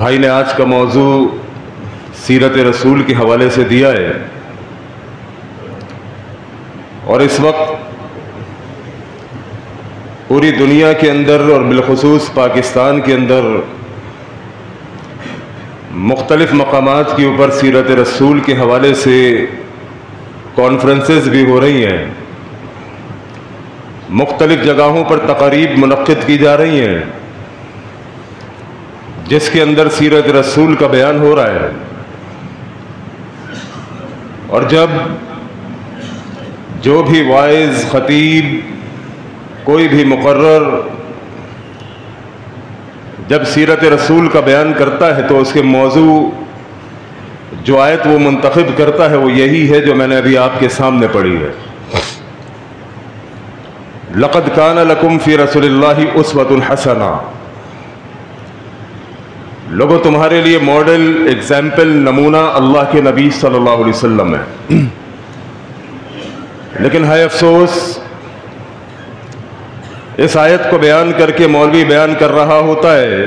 بھائی نے آج کا موضوع سیرت رسول کے حوالے سے دیا ہے، اور اس وقت پوری دنیا کے اندر اور بالخصوص پاکستان کے اندر مختلف مقامات کے اوپر سیرت رسول کے حوالے سے کانفرنسز بھی ہو رہی ہیں، مختلف جگہوں پر تقاریب منعقد کی جا رہی ہیں جس کے اندر سیرت رسول کا بیان ہو رہا ہے۔ اور جب جو بھی واعظ، خطیب، کوئی بھی مقرر جب سیرت رسول کا بیان کرتا ہے تو اس کے موضوع جو آیت وہ منتخب کرتا ہے وہ یہی ہے جو میں نے ابھی آپ کے سامنے پڑھی ہے۔ لقد کان لکم فی رسول اللہ اسوۃ حسنہ، لوگوں تمہارے لیے ماڈل، ایگزامپل، نمونہ اللہ کے نبی صلی اللہ علیہ وسلم ہے۔ لیکن ہے افسوس، اس آیت کو بیان کر کے مولوی بیان کر رہا ہوتا ہے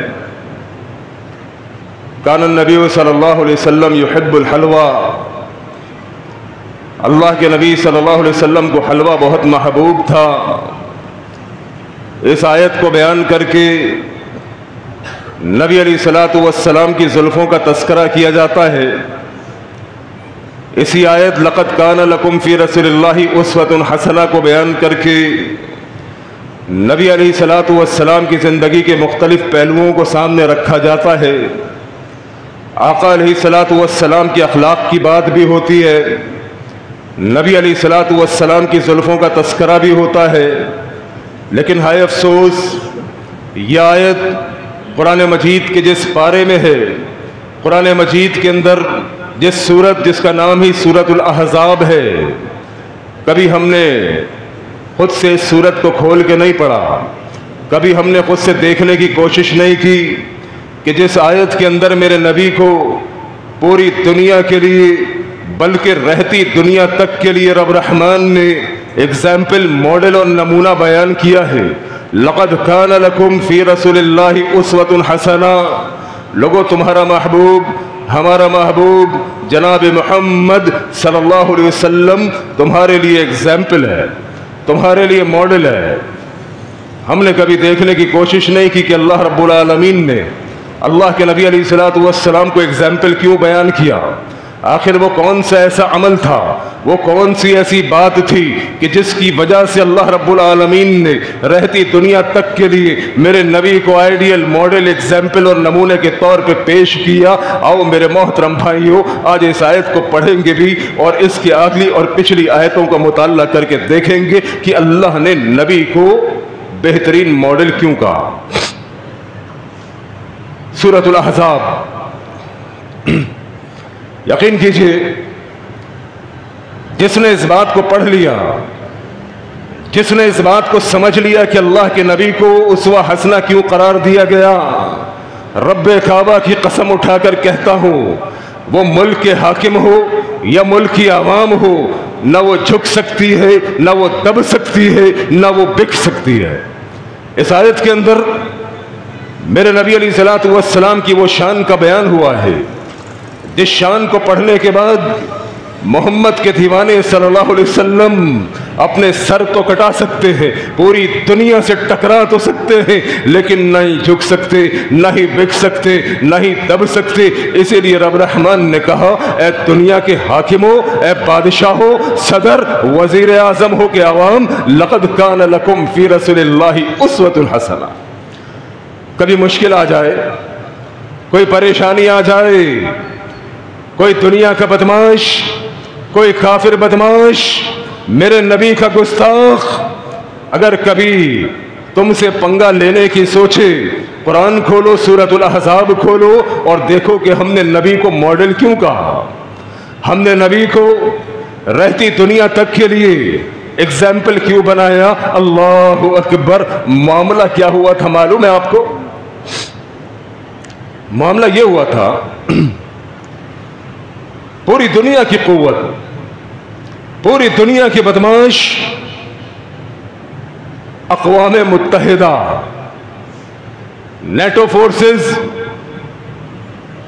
کان النبی صلی اللہ علیہ وسلم یحب الحلوہ، اللہ کے نبی صلی اللہ علیہ وسلم کو حلوہ بہت محبوب تھا۔ اس آیت کو بیان کر کے نبی علیہ الصلوۃ والسلام کی زلفوں کا تذکرہ کیا جاتا ہے۔ اسی آیت لقد کان لکم فی رسول اللہ اسوۃ حسنہ کو بیان کر کے نبی علیہ الصلوۃ والسلام کی زندگی کے مختلف پہلوؤں کو سامنے رکھا جاتا ہے۔ آقا علیہ الصلوۃ والسلام کے اخلاق کی بات بھی ہوتی ہے، نبی علیہ الصلوۃ والسلام کی زلفوں کا تذکرہ بھی ہوتا ہے۔ لیکن ہائے افسوس، یہ آیت قرآن مجید کے جس پارے میں ہے، قرآن مجید کے اندر جس سورت جس کا نام ہی سورۃ الاحزاب ہے، کبھی ہم نے خود سے اس سورت کو کھول کے نہیں پڑھا، کبھی ہم نے خود سے دیکھنے کی کوشش نہیں کی کہ جس آیت کے اندر میرے نبی کو پوری دنیا کے لیے بلکہ رہتی دنیا تک کے لیے رب رحمان نے ایگزامپل، ماڈل اور نمونہ بیان کیا ہے۔ لقد کان لکم فی رسول اللہ اسوۃ حسنہ، لوگوں تمہارا محبوب، ہمارا محبوب جناب محمد صلی اللہ علیہ وسلم تمہارے لیے ایگزامپل ہے، تمہارے لیے ماڈل ہے۔ ہم نے کبھی دیکھنے کی کوشش نہیں کی کہ اللہ رب العالمین نے اللہ کے نبی علیہ الصلوۃ والسلام کو ایگزامپل کیوں بیان کیا؟ آخر وہ کون سا ایسا عمل تھا، وہ کون سی ایسی بات تھی کہ جس کی وجہ سے اللہ رب العالمین نے رہتی دنیا تک کے لیے میرے نبی کو آئیڈیل، ماڈل، ایگزامپل اور نمونے کے طور پہ پیش کیا؟ آؤ میرے محترم بھائیوں، آج اس آیت کو پڑھیں گے بھی اور اس کی اگلی اور پچھلی آیتوں کا مطالعہ کر کے دیکھیں گے کہ اللہ نے نبی کو بہترین ماڈل کیوں کہا۔ سورۃ الاحزاب، یقین کیجئے جس نے اس بات کو پڑھ لیا، جس نے اس بات کو سمجھ لیا کہ اللہ کے نبی کو اسوہ حسنہ کیوں قرار دیا گیا، رب کعبہ کی قسم اٹھا کر کہتا ہوں، وہ ملک کے حاکم ہو یا ملک کی عوام ہو، نہ وہ جھک سکتی ہے، نہ وہ دب سکتی ہے، نہ وہ بک سکتی ہے۔ اس آیت کے اندر میرے نبی علیہ الصلوۃ والسلام کی وہ شان کا بیان ہوا ہے جس شان کو پڑھنے کے بعد محمد کے دیوانے صلی اللہ علیہ وسلم اپنے سر تو کٹا سکتے ہیں، پوری دنیا سے ٹکرا تو سکتے ہیں، لیکن نہ ہی جھک سکتے، نہ ہی بک سکتے، نہ ہی دب سکتے۔ اسی لیے رب رحمان نے کہا، اے دنیا کے حاکموں، اے بادشاہوں، صدر، وزیر اعظم ہو کے عوام، لقد کان لکم فی رسول اللہ اسوۃ حسنہ۔ کبھی مشکل آ جائے، کوئی پریشانی آ جائے، کوئی دنیا کا بدماش، کوئی کافر بدماش، میرے نبی کا گستاخ اگر کبھی تم سے پنگا لینے کی سوچے، قرآن کھولو، سورۃ الاحزاب کھولو اور دیکھو کہ ہم نے نبی کو ماڈل کیوں کہا، ہم نے نبی کو رہتی دنیا تک کے لیے ایگزامپل کیوں بنایا۔ اللہ اکبر۔ معاملہ کیا ہوا تھا معلوم ہے آپ کو؟ معاملہ یہ ہوا تھا، پوری دنیا کی قوت، پوری دنیا کی بدماش، اقوام متحدہ، نیٹو فورسز،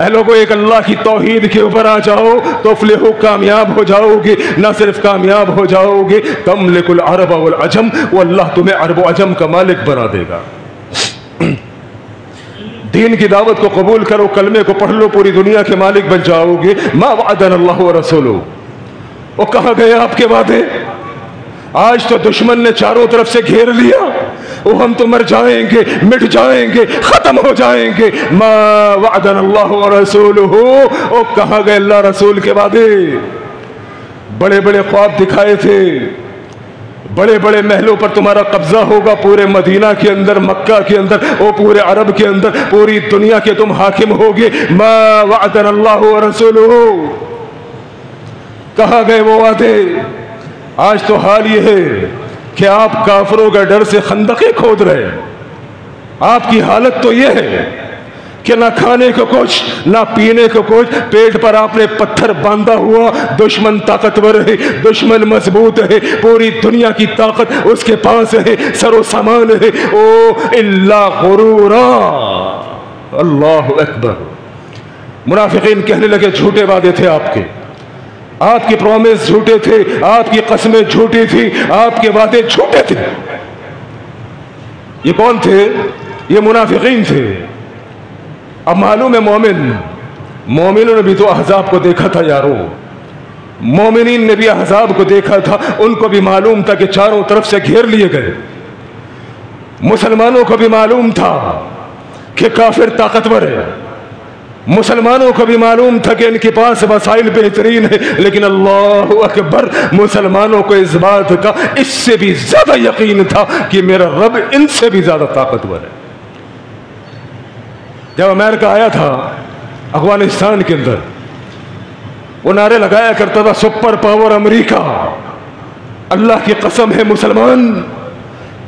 اے لوگوں ایک اللہ کی توحید کے اوپر آ جاؤ تو فلحو کامیاب ہو جاؤ گے. نہ صرف کامیاب ہو جاؤ گے تملک العرب والعجم، وہ اللہ تمہیں عرب و عجم کا مالک بنا دے گا. دین کی دعوت کو قبول کرو، کلمے کو پڑھ لو، پوری دنیا کے مالک بن جاؤ گے. ما وعدنا اللہ ورسولہ، وہ کہاں گئے آپ کے وعدے؟ آج تو دشمن نے چاروں طرف سے گھیر لیا. وہ ہم تو مر جائیں گے، مٹ جائیں گے، ختم ہو جائیں گے. ما وعدنا اللہ ورسولہ، وہ کہاں گئے اللہ رسول کے وعدے؟ بڑے بڑے خواب دکھائے تھے، بڑے بڑے محلوں پر تمہارا قبضہ ہوگا، پورے مدینہ کے اندر، مکہ کے اندر، وہ پورے عرب کے اندر، پوری دنیا کے تم حاکم ہوگے. ما وعدنا اللہ ورسولہ، کہاں گئے وہ وعدے؟ آج تو حال یہ ہے کہ آپ کافروں کا ڈر سے خندقیں کھود رہے ہیں. آپ کی حالت تو یہ ہے کہ نہ کھانے کو کچھ، نہ پینے کو کچھ، پیٹ پر آپ نے پتھر باندھا ہوا. دشمن طاقتور ہے، دشمن مضبوط ہے، پوری دنیا کی طاقت اس کے پاس ہے، سر و سامان ہے. او الا غرورا، اللہ اکبر. منافقین کہنے لگے جھوٹے وعدے تھے آپ کے، آپ کی پرومس جھوٹے تھے، آپ کی قسمیں جھوٹی تھی، آپ کے وعدے جھوٹے تھے. یہ کون تھے؟ یہ منافقین تھے. اب معلوم ہے مومنوں نے بھی تو احزاب کو دیکھا تھا یارو، مومنین نے بھی احزاب کو دیکھا تھا. ان کو بھی معلوم تھا کہ چاروں طرف سے گھیر لیے گئے. مسلمانوں کو بھی معلوم تھا کہ کافر طاقتور ہے، مسلمانوں کو بھی معلوم تھا کہ ان کے پاس وسائل بہترین ہے. لیکن اللہ اکبر، مسلمانوں کو اس بات کا اس سے بھی زیادہ یقین تھا کہ میرا رب ان سے بھی زیادہ طاقتور ہے. جب امریکہ آیا تھا افغانستان کے اندر، وہ نعرے لگایا کرتا تھا سپر پاور امریکہ. اللہ کی قسم ہے مسلمان،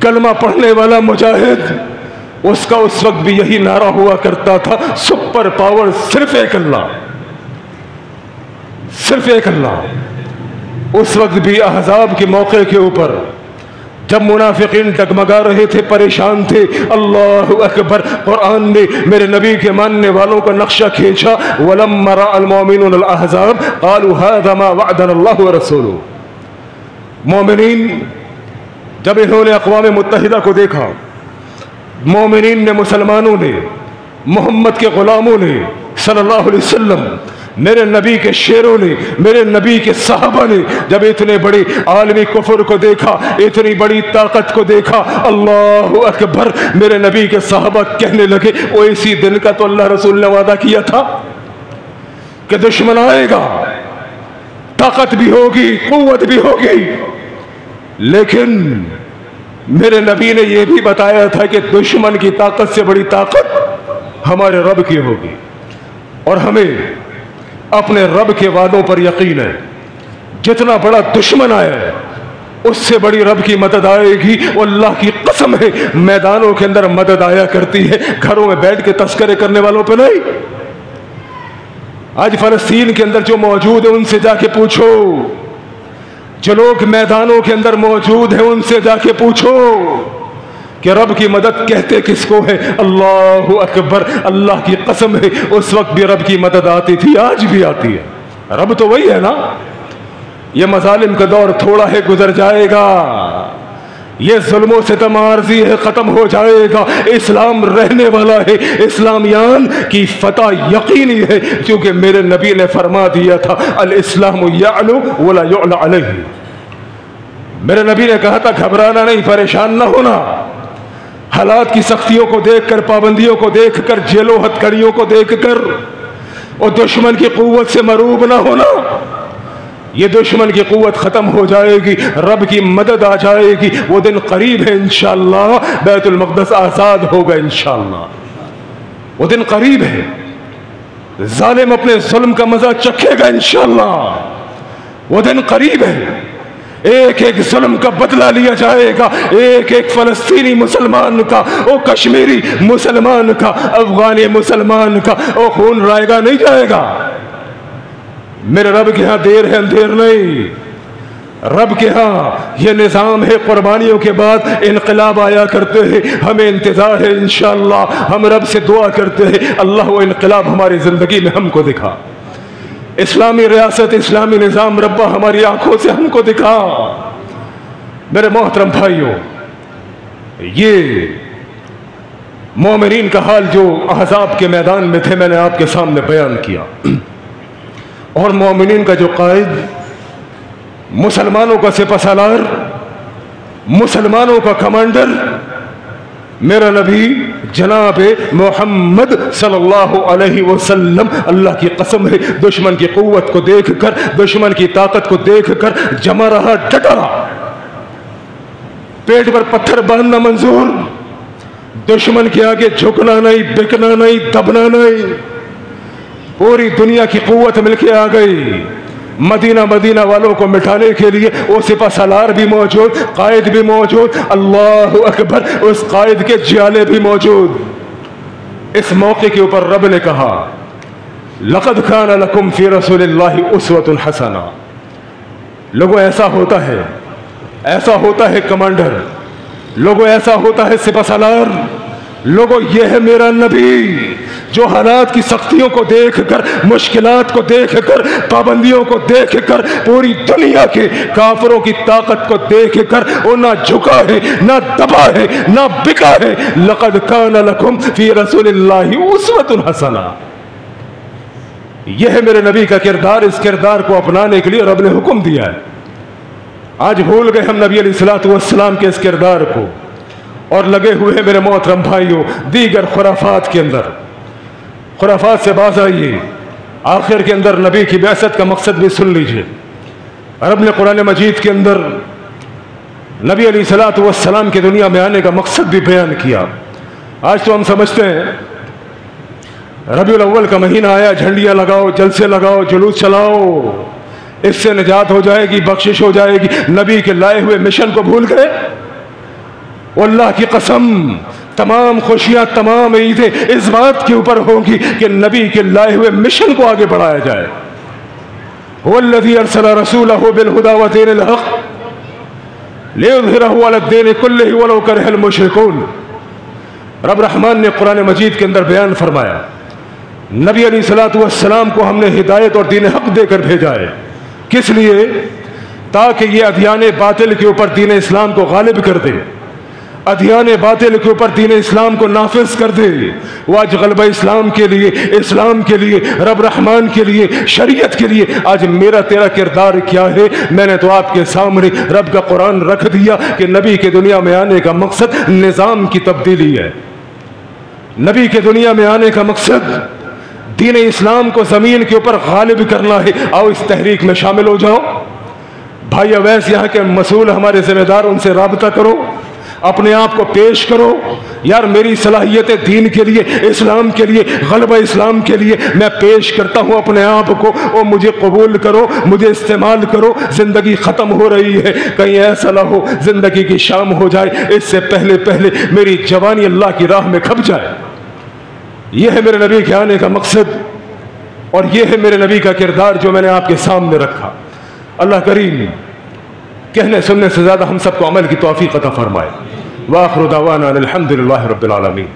کلمہ پڑھنے والا مجاہد، اس کا اس وقت بھی یہی نعرہ ہوا کرتا تھا، سپر پاور صرف ایک اللہ، صرف ایک اللہ. اس وقت بھی احزاب کے موقع کے اوپر جب منافقین ڈگمگا رہے تھے، پریشان تھے، اللہ اکبر، قرآن نے میرے نبی کے ماننے والوں کا نقشہ کھینچا. وَلَمَّا رَأَى الْمُؤْمِنُونَ الْأَحْزَابَ قَالُوا هَذَا مَا وَعَدَنَا اللَّهُ وَرَسُولُهُ. مومنین جب انہوں نے اقوام متحدہ کو دیکھا، مومنین نے، مسلمانوں نے، محمد کے غلاموں نے صلی اللہ علیہ وسلم، میرے نبی کے شیروں نے، میرے نبی کے صحابہ نے جب اتنے بڑے عالمی کفر کو دیکھا، اتنی بڑی طاقت کو دیکھا، اللہ اکبر، میرے نبی کے صحابہ کہنے لگے وہ اسی دن کا تو اللہ رسول نے وعدہ کیا تھا کہ دشمن آئے گا، طاقت بھی ہوگی، قوت بھی ہوگی، لیکن میرے نبی نے یہ بھی بتایا تھا کہ دشمن کی طاقت سے بڑی طاقت ہمارے رب کی ہوگی. اور ہمیں اپنے رب کے وعدوں پر یقین ہے. جتنا بڑا دشمن آیا ہے اس سے بڑی رب کی مدد آئے گی. وہ اللہ کی قسم ہے میدانوں کے اندر مدد آیا کرتی ہے، گھروں میں بیٹھ کے تذکرے کرنے والوں پہ نہیں. آج فلسطین کے اندر جو موجود ہیں ان سے جا کے پوچھو، جو لوگ میدانوں کے اندر موجود ہیں ان سے جا کے پوچھو کہ رب کی مدد کہتے کس کو ہے. اللہ اکبر، اللہ کی قسم ہے اس وقت بھی رب کی مدد آتی تھی، آج بھی آتی ہے. رب تو وہی ہے نا. یہ مظالم کا دور تھوڑا ہے، گزر جائے گا. یہ ظلم و ستم عارضی ہے، ختم ہو جائے گا. اسلام رہنے والا ہے، اسلامیان کی فتح یقینی ہے، کیونکہ میرے نبی نے فرما دیا تھا الاسلام یعلو ولا یعلی علیہ. میرے نبی نے کہا تھا گھبرانا نہیں، پریشان نہ ہونا. حالات کی سختیوں کو دیکھ کر، پابندیوں کو دیکھ کر، جیلوں ہتھکڑیوں کو دیکھ کر اور دشمن کی قوت سے مروب نہ ہونا. یہ دشمن کی قوت ختم ہو جائے گی، رب کی مدد آ جائے گی. وہ دن قریب ہے انشاءاللہ، بیت المقدس آزاد ہوگا انشاءاللہ. وہ دن قریب ہے، ظالم اپنے ظلم کا مزہ چکھے گا انشاءاللہ. وہ دن قریب ہے، ایک ایک ظلم کا بدلہ لیا جائے گا. ایک ایک فلسطینی مسلمان کا، او کشمیری مسلمان کا، افغانی مسلمان کا، او خون رائے گا نہیں جائے گا. میرے رب کے ہاں دیر ہے اندھیر نہیں. رب کے ہاں یہ نظام ہے، قربانیوں کے بعد انقلاب آیا کرتے ہیں، ہمیں انتظار ہے انشاءاللہ، ہم رب سے دعا کرتے ہیں اللہ وہ انقلاب ہماری زندگی میں ہم کو دکھا، اسلامی ریاست، اسلامی نظام ربا ہماری آنکھوں سے ہم کو دکھا۔ میرے محترم بھائیوں، یہ مومنین کا حال جو احزاب کے میدان میں تھے میں نے آپ کے سامنے بیان کیا، اور مومنین کا جو قائد، مسلمانوں کا سپہ سالار، مسلمانوں کا کمانڈر میرا نبی جناب محمد صلی اللہ علیہ وسلم، اللہ کی قسم ہے دشمن کی قوت کو دیکھ کر، دشمن کی طاقت کو دیکھ کر جمع رہا، ڈٹا رہا، پیٹ پر پتھر باندھنا منظور، دشمن کے آگے جھکنا نہیں، بکنا نہیں، دبنا نہیں، پوری دنیا کی قوت مل کے آ گئی مدینہ والوں کو مٹانے کے لیے، وہ سپہ سالار بھی موجود، قائد بھی موجود، اللہ اکبر، اس قائد کے جیالے بھی موجود۔ اس موقع کے اوپر رب نے کہا لَقَدْ كَانَ لَكُمْ فِي رَسُولِ اللَّهِ أُسْوَةٌ حَسَنَةٌ۔ لوگوں ایسا ہوتا ہے کمانڈر، لوگوں ایسا ہوتا ہے سپہ سالار، لوگوں یہ ہے میرا نبی جو حالات کی سختیوں کو دیکھ کر، مشکلات کو دیکھ کر، پابندیوں کو دیکھ کر، پوری دنیا کے کافروں کی طاقت کو دیکھ کر وہ نہ جھکا ہے، نہ دبا ہے، نہ بکا ہے۔ لَقَدْ كَانَ لَكُمْ فِي رَسُولِ اللَّهِ أُسْوَةٌ حَسَنَةٌ۔ یہ ہے میرے نبی کا کردار، اس کردار کو اپنانے کے لیے رب نے حکم دیا ہے۔ آج بھول گئے ہم نبی علیہ الصلوۃ والسلام کے اس کردار کو، اور لگے ہوئے ہیں میرے محترم بھائیوں دیگر خرافات کے اندر۔ خرافات سے باز آئیے، آخر کے اندر نبی کی بعثت کا مقصد بھی سن لیجئے۔ رب نے قرآن مجید کے اندر نبی علیہ الصلوۃ والسلام کے دنیا میں آنے کا مقصد بھی بیان کیا۔ آج تو ہم سمجھتے ہیں ربیع الاول کا مہینہ آیا، جھنڈیاں لگاؤ، جلسے لگاؤ، جلوس چلاؤ، اس سے نجات ہو جائے گی، بخشش ہو جائے گی۔ نبی کے لائے ہوئے مشن کو بھول گئے۔ واللہ کی قسم تمام خوشیاں، تمام عیدیں اس بات کے اوپر ہوں گی کہ نبی کے لائے ہوئے مشن کو آگے بڑھایا جائے۔ هو الذي ارسل رسوله بالهدى ودين الحق ليظهره على الدين كله ولو كره المشركون۔ رب رحمان نے قرآن مجید کے اندر بیان فرمایا نبی علیہ الصلوۃ والسلام کو ہم نے ہدایت اور دین حق دے کر بھیجا ہے۔ کس لیے؟ تاکہ یہ ادیان باطل کے اوپر دین اسلام کو غالب کر دے، ادیان باطل کے اوپر دین اسلام کو نافذ کر دے۔ وہ آج غلبہ اسلام کے لیے، اسلام کے لیے، رب رحمان کے لیے، شریعت کے لیے آج میرا تیرا کردار کیا ہے؟ میں نے تو آپ کے سامنے رب کا قرآن رکھ دیا کہ نبی کے دنیا میں آنے کا مقصد نظام کی تبدیلی ہے۔ نبی کے دنیا میں آنے کا مقصد دین اسلام کو زمین کے اوپر غالب کرنا ہے۔ آؤ اس تحریک میں شامل ہو جاؤ۔ بھائی اویس یہاں کے مسئول، ہمارے ذمہ دار، ان سے رابطہ کرو، اپنے آپ کو پیش کرو۔ یار میری صلاحیت دین کے لیے، اسلام کے لیے، غلبہ اسلام کے لیے میں پیش کرتا ہوں اپنے آپ کو، اور مجھے قبول کرو، مجھے استعمال کرو۔ زندگی ختم ہو رہی ہے، کہیں ایسا نہ ہو زندگی کی شام ہو جائے، اس سے پہلے میری جوانی اللہ کی راہ میں کھپ جائے۔ یہ ہے میرے نبی کے آنے کا مقصد، اور یہ ہے میرے نبی کا کردار جو میں نے آپ کے سامنے رکھا۔ اللہ کریم کہنے سننے سے زیادہ ہم سب کو عمل کی توفیق عطا فرمائے۔ وآخر دعوانا الحمد للہ رب العالمین۔